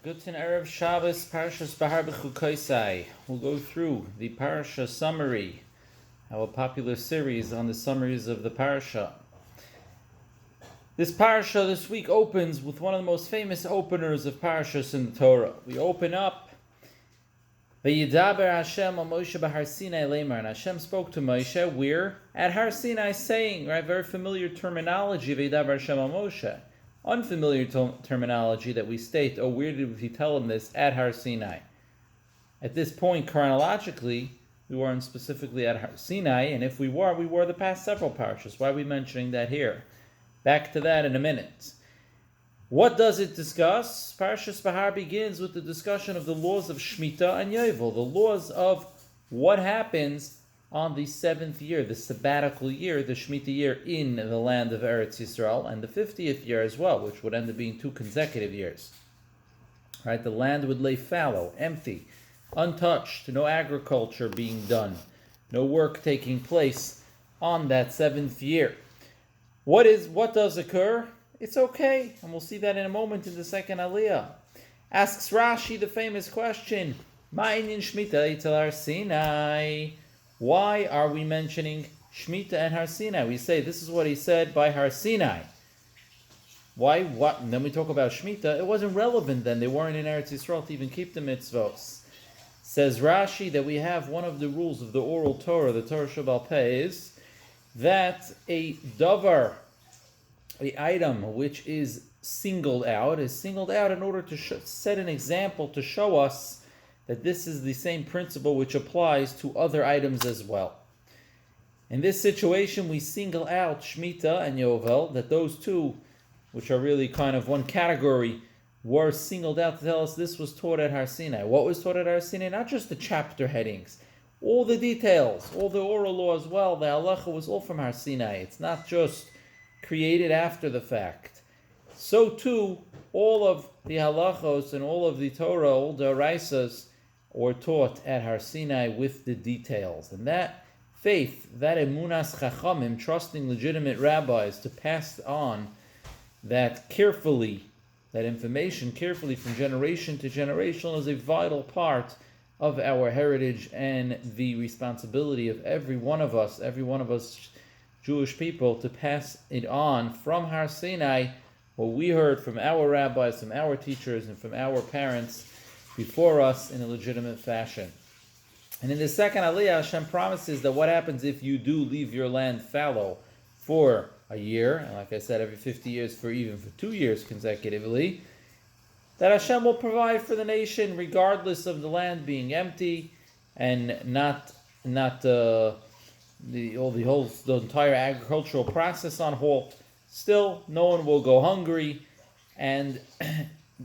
Guten Erev Shabbos, Parshas Behar Bechukosai. We'll go through the Parsha summary, our popular series on the summaries of the Parsha. This Parsha this week opens with one of the most famous openers of Parshas in the Torah. We open up, V'yidaber Hashem al Moshe b'Har Sinai Lemar, and Hashem spoke to Moshe. We're at Har Sinai saying, right, very familiar terminology, V'yidaber Hashem al Moshe. Unfamiliar terminology that we state, where did we tell him this? At Har Sinai. At this point, chronologically, we weren't specifically at Har Sinai, and if we were the past several parshas. Why are we mentioning that here? Back to that in a minute. What does it discuss? Parshas Behar begins with the discussion of the laws of Shemitah and Yovel, the laws of what happens on the 7th year, the sabbatical year, the Shemitah year in the land of Eretz Yisrael, and the 50th year as well, which would end up being 2 consecutive years. Right, the land would lay fallow, empty, untouched, no agriculture being done, no work taking place on that 7th year. What does occur? It's okay, and we'll see that in a moment in the second Aliyah. Asks Rashi the famous question, Ma'inyan Shemitah Eitel Har Sinai? Why are we mentioning Shemitah and Har Sinai? We say this is what he said by Har Sinai. Why? What? And then we talk about Shemitah. It wasn't relevant then. They weren't in Eretz Yisrael to even keep the mitzvos. Says Rashi that we have one of the rules of the oral Torah, the Torah Shabbal Peh, is that a davar, the item which is singled out in order to set an example to show us that this is the same principle which applies to other items as well. In this situation, we single out Shemitah and Yovel, that those two, which are really kind of one category, were singled out to tell us this was taught at Har Sinai. What was taught at Har Sinai? Not just the chapter headings, all the details, all the oral law as well. The halacha was all from Har Sinai. It's not just created after the fact. So too, all of the halachos and all of the Torah, all the oraisas, were taught at Har Sinai with the details. And that faith, that emunas chachamim, trusting legitimate rabbis to pass on that information carefully from generation to generation, is a vital part of our heritage and the responsibility of every one of us Jewish people, to pass it on from Har Sinai, what we heard from our rabbis, from our teachers, and from our parents before us in a legitimate fashion. And in the second Aliyah, Hashem promises that what happens if you do leave your land fallow for a year, and like I said, every 50 years for 2 years consecutively, that Hashem will provide for the nation regardless of the land being empty and the entire agricultural process on halt. Still, no one will go hungry, and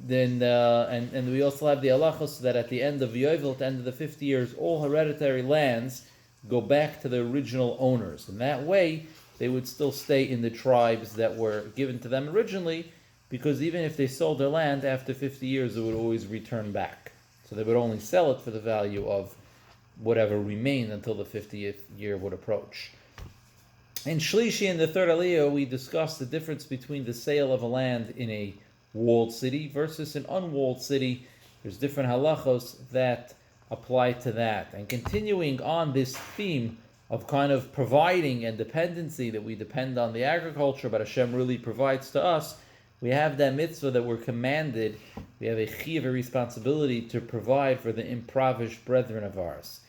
then and we also have the halachos so that at the end of Yovel, at the end of the 50 years, all hereditary lands go back to the original owners. And that way, they would still stay in the tribes that were given to them originally, because even if they sold their land after 50 years, it would always return back. So they would only sell it for the value of whatever remained until the 50th year would approach. In Shlishi, in the third Aliyah, we discussed the difference between the sale of a land in a walled city versus an unwalled city. There's different halachos that apply to that. And continuing on this theme of kind of providing and dependency, that we depend on the agriculture, but Hashem really provides to us, we have that mitzvah that we're commanded, we have a chiyuv, a responsibility to provide for the impoverished brethren of ours,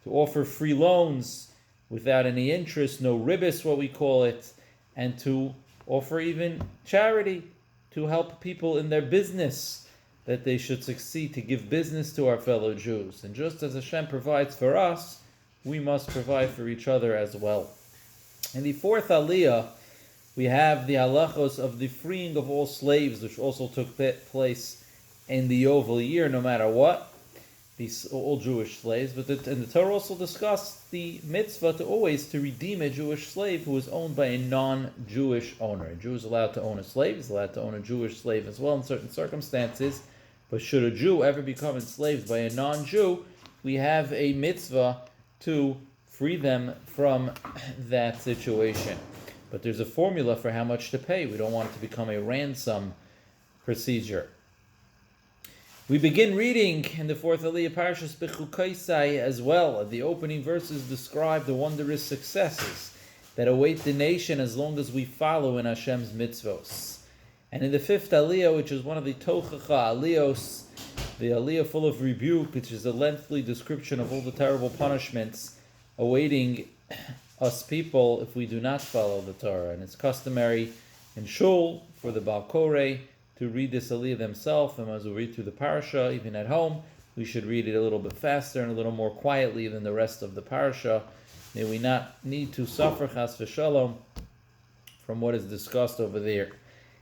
to offer free loans without any interest, no ribbis, what we call it, and to offer even charity, to help people in their business, that they should succeed, to give business to our fellow Jews. And just as Hashem provides for us, we must provide for each other as well. In the fourth Aliyah, we have the halachos of the freeing of all slaves, which also took place in the Yovel year, no matter what, these all Jewish slaves. But and the Torah also discussed the mitzvah to redeem a Jewish slave who is owned by a non-Jewish owner. A Jew is allowed to own a slave, he's allowed to own a Jewish slave as well in certain circumstances. But should a Jew ever become enslaved by a non-Jew, we have a mitzvah to free them from that situation. But there's a formula for how much to pay. We don't want it to become a ransom procedure. We begin reading in the fourth Aliyah Parshas Bechukosai as well. The opening verses describe the wondrous successes that await the nation as long as we follow in Hashem's mitzvos. And in the fifth Aliyah, which is one of the Tochacha Aliyos, the Aliyah full of rebuke, which is a lengthy description of all the terrible punishments awaiting us people if we do not follow the Torah. And it's customary in Shul for the Baal Koreh to read this Aliyah themselves, and as we read through the Parsha, even at home, we should read it a little bit faster and a little more quietly than the rest of the Parsha. May we not need to suffer chas v'shalom from what is discussed over there.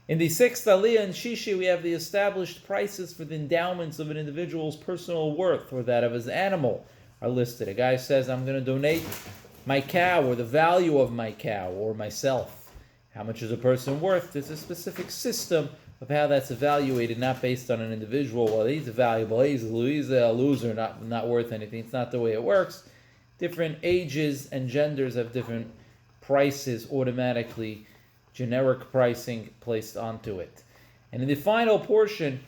In the sixth Aliyah in Shishi, we have the established prices for the endowments of an individual's personal worth or that of his animal are listed. A guy says, I'm going to donate my cow or the value of my cow or myself. How much is a person worth? There's a specific system of how that's evaluated, not based on an individual. Well, he's valuable, he's a loser, not worth anything. It's not the way it works. Different ages and genders have different prices automatically, generic pricing placed onto it. And in the final portion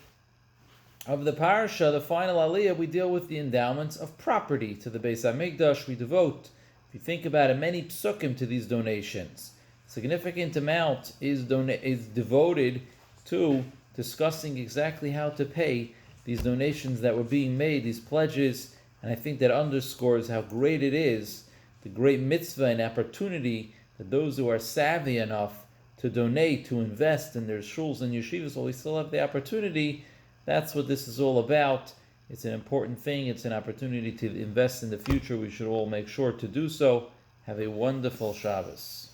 of the Parsha, the final Aliyah, we deal with the endowments of property to the Beis HaMikdash. We devote, if you think about it, many psukim to these donations. Significant amount is devoted to discussing exactly how to pay these donations that were being made, these pledges, and I think that underscores how great it is, the great mitzvah and opportunity that those who are savvy enough to donate, to invest in their shuls and yeshivas, while we still have the opportunity. That's what this is all about. It's an important thing. It's an opportunity to invest in the future. We should all make sure to do so. Have a wonderful Shabbos.